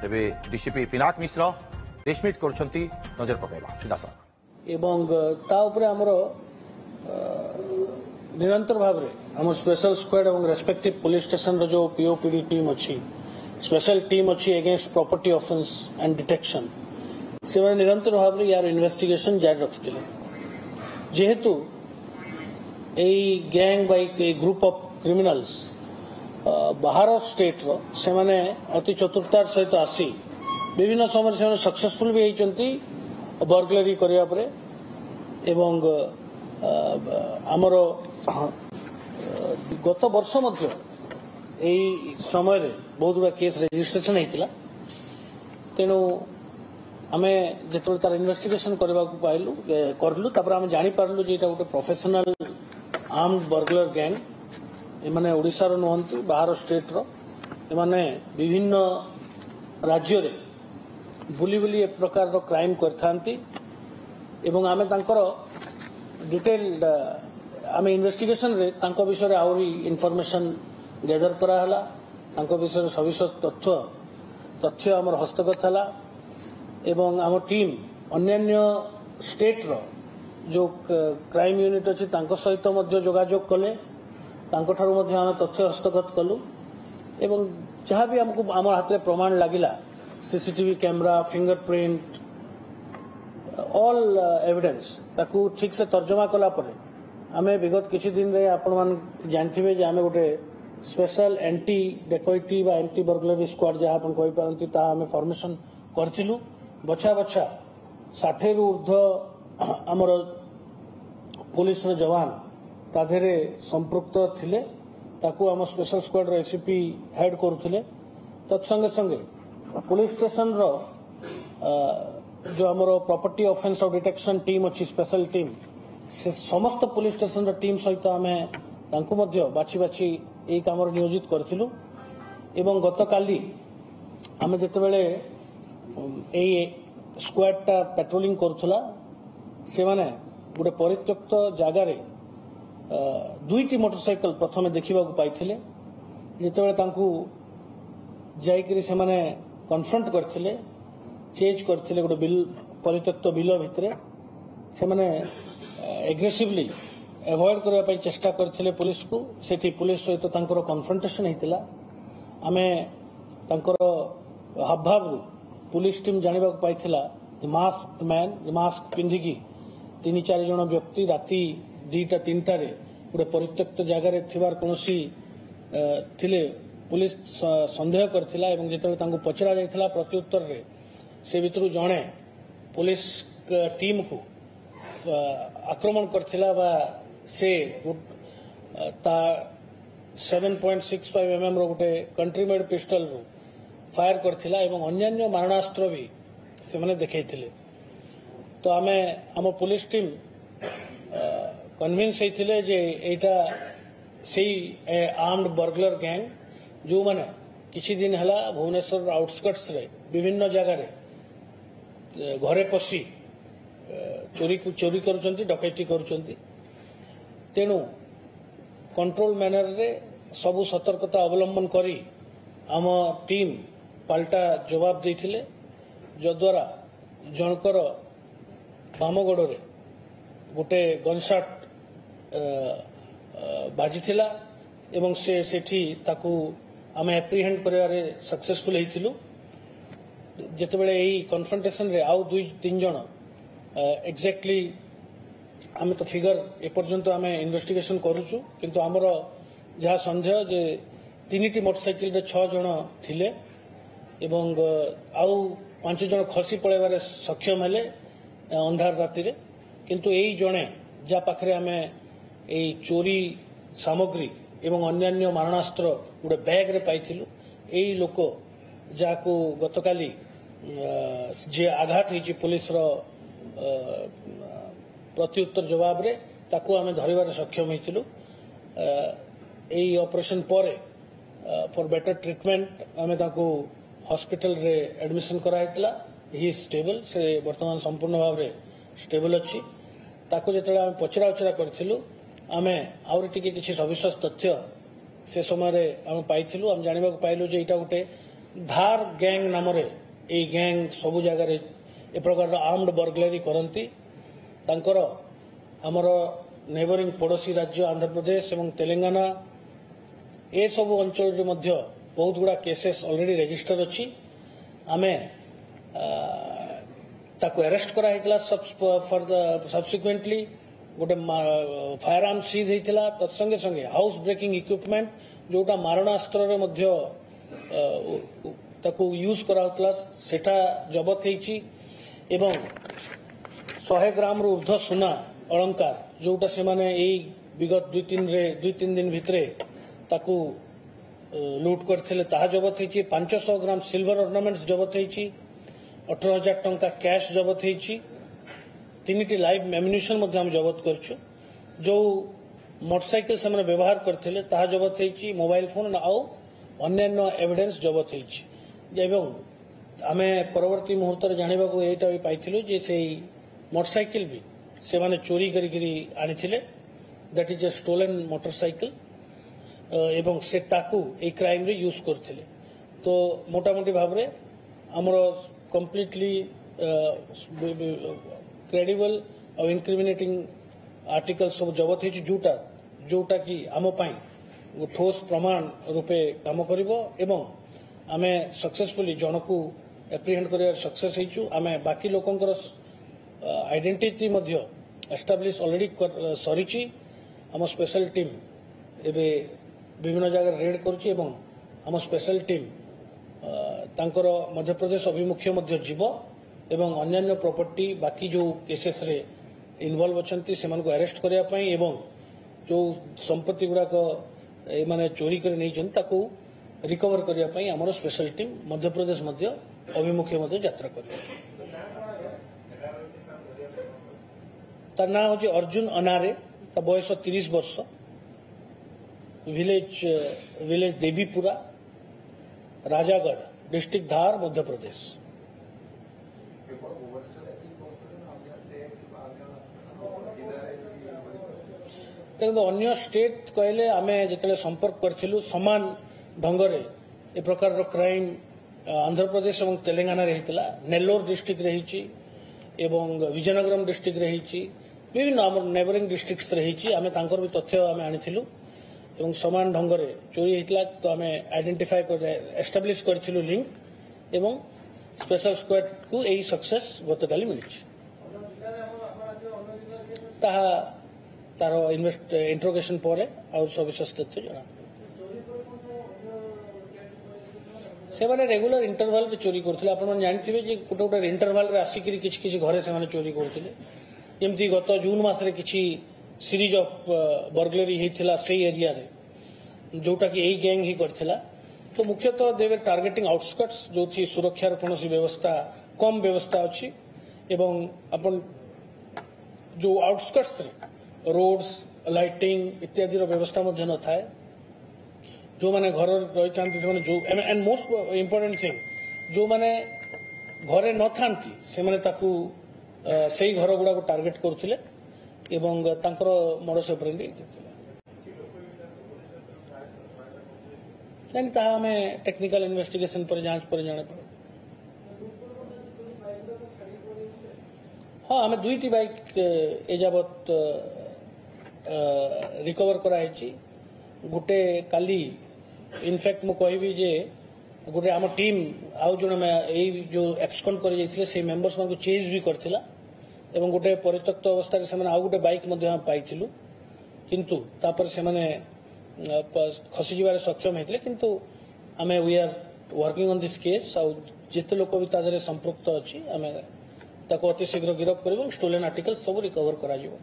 तेबे डीसीपी पिनाक मिश्र रेसमिट करछंती नजर पकाइबा सीधासख एवं ता उपरे हमरो निरंतर भाव रे हम स्पेशल स्क्वाड एवं रेस्पेक्टिव पुलिस स्टेशन रो जो पीओपीडी टीम अछि स्पेशल टीम अछि against property offence and detection से निरंतर भाव रे यार इन्वेस्टिगेशन जारी रखिथिले जेहेतु ए gang bike a group of criminals बाहर स्टेट रो से माने अति चतुरतार सहित आसी विभिन्न समय से सक्सेसफुल भी होइचंती बर्गलरी करिया परे एवं आमर गत वर्ष मध्य एई समय रे बहुत गुड़ा केस रजिस्ट्रेशन होइतिला तेणु आमे जेतबे तार इन्वेस्टिगेशन करबा को पाइलु करलु तापर आमे जानि पारलु जे एटा गोटे प्रोफेशनल आर्म्ड बर्गलर गैंग एमाने ओडिसा रो नहंती बाहर स्टेट रो एमाने विभिन्न राज्य रे बुली बुली एक प्रकार रो क्राइम करथांती एवं आमे तांकर डिटेल्ड आमे इन्वेस्टिगेशन रे तांको विषय रे आउरी इन्फॉर्मेशन गैदर करा हला तांको विषय रे सविशेष तथ्य हमर हस्तगत हला एवं आम टीम अन्यान्य स्टेट रो जो क्राइम यूनिट अछि तांको सहित मध्य जोगाजोग कले तांको ठारू मध्य आमे तथ्य हस्तगत कलु एवं जहाँ भी हमको आम हाथ में प्रमाण लगिला CCTV camera fingerprint all evidence ताकू ठीक से तर्जमा कला परे आमे विगत किछि दिन रे आपण मान जानथिबे जे आमे गोटे स्पेशल एंटी डेकोइटी बा एंटी बर्गलरी स्क्वाड जहाँ आपण कहि पारंती ता आमे फॉर्मेशन करथिलु बछा बछा 60 रु ऊर्ध्व हमर पुलिस रो जवान ताधेरे संपृक्त थिले ताकू आम स्पेशल स्क्वाड रो एसीपी हेड करुथिले तत्संगे संगे पुलिस स्टेशन रो जो हमरो प्रॉपर्टी ऑफेंस और डिटेक्शन टीम अछि स्पेशल टीम से समस्त पुलिस स्टेशन रो टीम सहित आमे तांको मध्य बाछि बाछि एई काम रो नियोजित करथिलु एवं गत काली आमे जते बेले एई स्क्वाड ता पेट्रोलिंग करथुला से माने गोटे परित्यक्त जगह रे दुईटी मोटरसाइकल प्रथमे देखिबा को पाइथिले जते बेले तांको जाइकरी से माने कन्फ्रंट करथिले चेज करथिले गोटे बिल परित्यक्त बिल भितरे से माने एग्रेसिवली एवॉइड करबा पई चेष्टा करथिले पुलिस को सेठी पुलिस सहित तांकर कन्फ्रंटेशन हेतिला आमे तांकर हावभाव पुलिस टीम जानिबा को पाइथिला मास्क मैन मास्क पिंधिकी 3-4 जन व्यक्ति राति 2-3 रे गोटे परित्यक्त जगह रे थिबार कोनोसी थिले पुलिस संदेह करथिला एवं जेतबे तांको पचरा जायथिला प्रत्युत्तर रे से भितरु जणे पुलिस टीम को आक्रमण करथिला बा से ता 7.65 mm रो गोटे कंट्री मेड पिस्टल रो फायर करथिला एवं अन्यान्य मारणास्त्र भी से माने देखैथिले तो आमे हम पुलिस टीम कन्विंस हेथिले जे एटा सेही आर्म्ड बर्गलर गैंग जो माने किछि दिन हला भुवनेश्वर आउटस्कर्ट्स रे विभिन्न जगह रे घरे पसी चोरी करूचंती डकैती करूचंती तेणु कंट्रोल मैनर रे सबु सतर्कता अवलंबन करी आम टीम पाल्टा जवाब देथिले जद्वारा जनकर बामगड़ रे गोटे गनशॉट बाजिथिला एवं से सेठी ताकू आमे एप्रिहेंड करिवारे सक्सेसफुल हेतिलु जेतेबेले एई कन्फ्रंटेशन रे आउ 2-3 जण एक्जेक्टली आमे तो फिगर ए पर्यंत आमे इन्वेस्टिगेशन करूछु किंतु हमर जहा संदेह जे 3टी मोटरसाइकिल रे 6 जण थिले एवं आउ 5 जण खसी पळेबारे सक्षम हेले अंधार राति रे किंतु एई जणे जा पाखरे आमे एई चोरी सामग्री एवं अन्यान्य मारणास्त्र गोटे बैग रे पाइथिलु एई लोक जाको गतकाली जे आघात होइछि पुलिस रो प्रत्युत्तर जवाब रे ताको आमे धरिबार सक्षम होइथिलु एई ऑपरेशन परे फॉर बेटर ट्रीटमेंट आमे ताको हॉस्पिटल रे एडमिशन कराइतला ही स्टेबल से वर्तमान संपूर्ण भाव रे स्टेबल अछि ताको जेतले आमे पचरा उचरा करथिलु आमे आउरी टिके किछि सविशेष तथ्य से समय रे आमे पाइथिलु हम जानिबा को पाइलु जे एटा गोटे धार गैंग नाम ए गैंग सबु जगार ए प्रकार आर्म्ड बर्गलारी करती आमर नेबरिंग पड़ोसी राज्य आंध्र प्रदेश एवं तेलंगाना ए सब अंचल बहुत गुड़ा केसेस ऑलरेडी रजिस्टर अच्छी आमे ताको अरेस्ट करा फॉर द सब्सिक्वेंटली गोटे फायर आर्म सीज होता तत्संगे संगे हाउस ब्रेकिंग इक्विपमेंट जोटा मारणास्त्र ताको यूज करा सेटा जबत होती एवं 100 ग्राम रु ऊर्ध्व सुना अलंकार जोटा से माने विगत 2-3 दिन भितरे ताकू लूट करथिले ताहा जबत होती 500 ग्राम सिल्वर ऑर्नामेंट्स जबत होती 18,000 टंका कैश जबत होती 3टी लाइव एम्युनिशन हम जबत करछु जो मोटरसाइकिल से माने व्यवहार करथिले ताहा जबत होती मोबाइल फोन आउ अन्य एविडेंस जबत होती एवं आमे परवर्ती मुहूर्त जानिबा को एटा भी पाइथिलु जे से मोटरसाइकिल भी से माने चोरी करी आनिथिले that is a stolen motorcycle एवं से ताकू ए क्राइम रे यूज करथिले तो मोटामोटी भाव रे हमरो कंप्लीटली क्रेडिबल और इनक्रिमिनेटिंग आर्टिकल सब जबत होची जोटा कि आम पई ठोस प्रमाण रूपे काम करिवो एवं आमे सक्सेसफुली जनकू एप्रिहेंड करिवार सक्सेस होइछु आमे बाकी लोकंकर आइडेंटिटी मध्य एस्टाब्लिश ऑलरेडी सरीची आम स्पेशल टीम एबे विभिन्न जगह रेड करुची एवं आम स्पेशल टीम तांकर मध्य प्रदेश अभिमुख्य मध्य जीव एवं अन्यान्य प्रॉपर्टी बाकी जो केसेस रे इन्वॉल्व अछंती सेमान को अरेस्ट करिया पई एवं जो संपत्ति गुड़ाक माने चोरी कर नहीं छन ताको रिकवर करिया पई हमर स्पेशल टीम मध्य प्रदेश मध्य अभिमुख्य मध्य यात्रा करिया तार ना होची अर्जुन अनारे ता बयस 30 वर्ष विलेज देवीपुरा राजागढ़ डिस्ट्रिक्ट धार मध्य प्रदेश देखो अन्य स्टेट कहले आमे जितले संपर्क करथिलु समान ढंगरे ए प्रकार क्राइम आंध्र प्रदेश और तेलंगाना रे हितला नेल्लोर डिस्ट्रिक्ट रही एवं विजयनगरम डिस्ट्रिक्ट रही विभिन्न आम नेबरिंग डिस्ट्रिक्ट्स रही आमे तांकर भी तथ्य आमे आनिथिलु एवं समान ढंगरे चोरी हितला तो आमे आइडेंटिफाई कर एस्टाब्लिश करथिलु लिंक एवं स्पेशल स्क्वाड को एही सक्सेस गतकाली मिलिछि ताहा तारो इंट्रोगेशन पर और सविशेष तथ्य जना से माने रेगुलर इंटरवल रे चोरी करथिले आपण मन जानिथिबे जे गोटे गोटे इंटरवल रे आसिकरी किछि घरे से माने चोरी करथिले जेमती गत जून मास रे किछि सीरीज ऑफ बर्गलरी हेथिला सेही एरिया रे जोटा कि एही गैंग ही करथिला तो मुख्यतः देवे टार्गेटिंग आउटस्कट्स जो थी सुरक्षा कोनोसी व्यवस्था कम व्यवस्था अछि एवं अपन जो आउटस्कट्स रे रोड्स लाइटिंग इत्यादि व्यवस्था मध्य न थाए जो माने घर रही था जो एंड मोस्ट इम्पोर्टेंट थिंग जो माने घरे न थांती से माने ताकू सेही घर गुड़ा को टार्गेट करथिले एवं तांकर मॉडस ऑपरेंडी नहीं ताहा हमें टेक्निकल इन्वेस्टिगेशन पर जांच पर जाने पर हाँ हमें 2टी बाइक एजावत रिकवर कराई गोटे काली इनफैक्ट मु कहबी जे गोटे आम टीम आउ जने जो एब्सकॉन्ड कर जाइथिले से मेंबर्स मानको चेज भी करथिला एवं गोटे परित्यक्त अवस्था से आउ गोटे बाइक मध्य पाइथिलु किंतु तापर से माने खसी जीवार सक्षम हेतिले किंतु आमे we are working on this case आउ जेते लोक भी तादरे संपृक्त अछि आमे ताको अति शीघ्र गिरफ्त करबो स्टोलन आर्टिकल्स सब रिकवर करा जिवो।